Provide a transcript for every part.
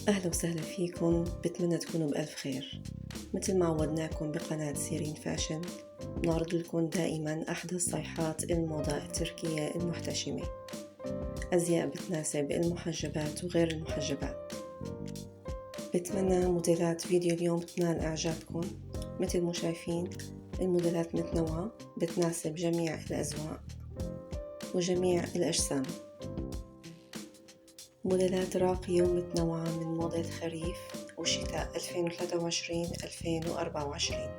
أهلا وسهلا فيكم، بتمنى تكونوا بألف خير. مثل ما عودناكم بقناة سيرين فاشن نعرض لكم دائما أحدث صيحات الموضة التركية المحتشمة، أزياء بتناسب المحجبات وغير المحجبات. بتمنى موديلات فيديو اليوم تنال إعجابكم. مثل ما شايفين الموديلات متنوعة بتناسب جميع الأذواق وجميع الأجسام، موديلات راقية ومتنوعة من موضة خريف وشتاء 2023-2024.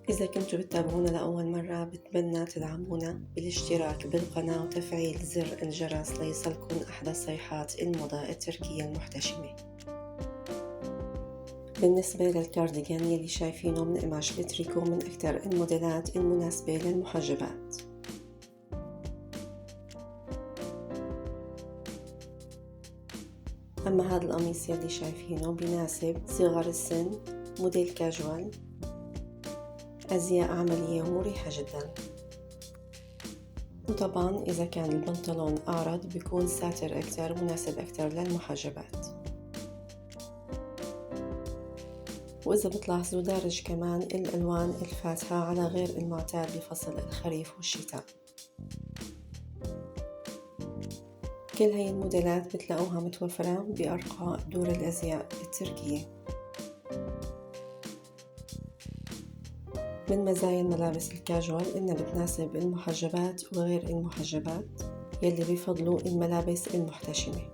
إذا كنتوا بتتابعونا لأول مرة بتمنى تدعمونا بالاشتراك بالقناة وتفعيل زر الجرس ليصلكم أحدث صيحات الموضة التركية المحتشمة. بالنسبة للكارديجان يلي شايفينه من قماش التريكو من أكثر الموديلات المناسبة للمحجبات. أما هذا القميص يلي شايفينه بيناسب صغار السن، موديل كاجوال، أزياء عملية ومريحة جدا. وطبعا إذا كان البنطلون أعرض بيكون ساتر أكتر، مناسب أكتر للمحجبات. وإذا بتلاحظوا دارج كمان الألوان الفاتحة على غير المعتاد بفصل الخريف والشتاء. كل هاي الموديلات بتلاقوها متوفرة بأرقى دور الأزياء التركية. من مزايا الملابس الكاجوال إنها بتناسب المحجبات وغير المحجبات يلي بيفضلوا الملابس المحتشمة.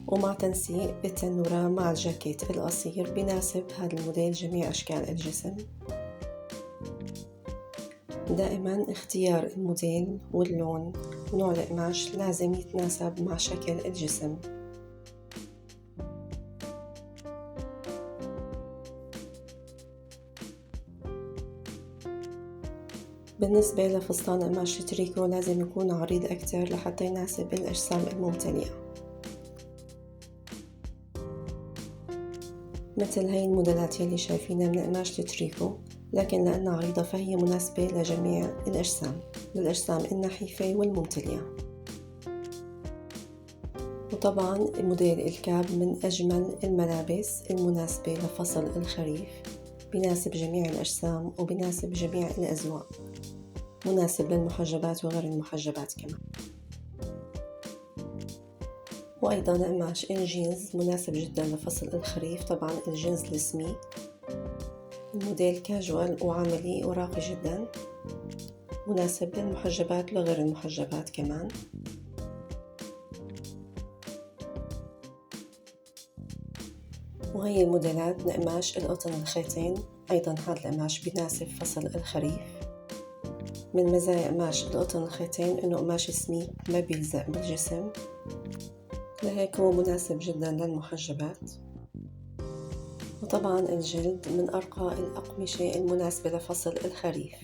ومع تنسيق التنورة مع الجاكيت القصير بيناسب هذا الموديل جميع أشكال الجسم. دائما اختيار الموديل واللون ونوع القماش لازم يتناسب مع شكل الجسم. بالنسبة لفستان قماش التريكو لازم يكون عريض أكتر لحتى يناسب الأجسام الممتلئة. مثل هاي الموديلات يلي شايفينها من قماش التريكو، لكن لأنها عريضة فهي مناسبة لجميع الأجسام، للأجسام النحيفة والممتلئة. وطبعا موديل الكاب من أجمل الملابس المناسبة لفصل الخريف، بيناسب جميع الأجسام وبيناسب جميع الأذواق، مناسب للمحجبات وغير المحجبات كمان. وأيضا قماش الجينز مناسب جدا لفصل الخريف، طبعا الجينز السمي، الموديل كاجوال وعملي وراقي جدا، مناسب للمحجبات وغير المحجبات كمان. وهي الموديلات من قماش القطن الخيطين، أيضا هذا القماش بيناسب فصل الخريف. من مزايا قماش القطن الخيطين إنه قماش سميك ما بيلزق بالجسم، لهيك هو مناسب جدا للمحجبات. وطبعا الجلد من أرقى الأقمشة المناسبة لفصل الخريف.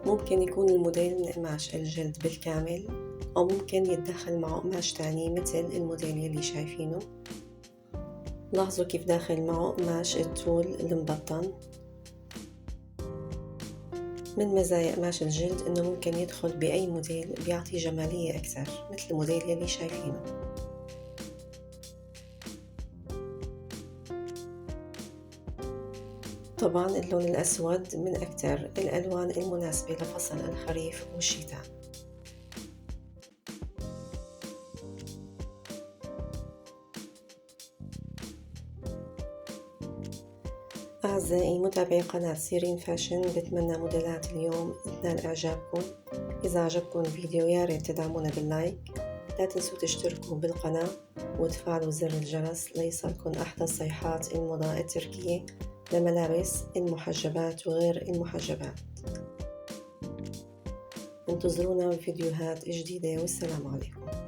ممكن يكون الموديل من قماش الجلد بالكامل، أو ممكن يتدخل معه قماش تاني مثل الموديل يلي شايفينه. لاحظوا كيف داخل معه قماش التول المبطن. من مزايا قماش الجلد إنه ممكن يدخل بأي موديل بيعطي جمالية أكثر، مثل الموديل يلي شايفينه. طبعا اللون الأسود من أكثر الألوان المناسبة لفصل الخريف والشتاء. أعزائي متابعي قناة سيرين فاشن، بتمنى موديلات اليوم تنال إعجابكم. إذا عجبكم الفيديو ياريت تدعمونا باللايك، لا تنسوا تشتركوا بالقناة وتفعلوا زر الجرس ليصلكم أحدث صيحات الموضة التركية لملابس المحجبات وغير المحجبات. انتظرونا بفيديوهات جديدة، والسلام عليكم.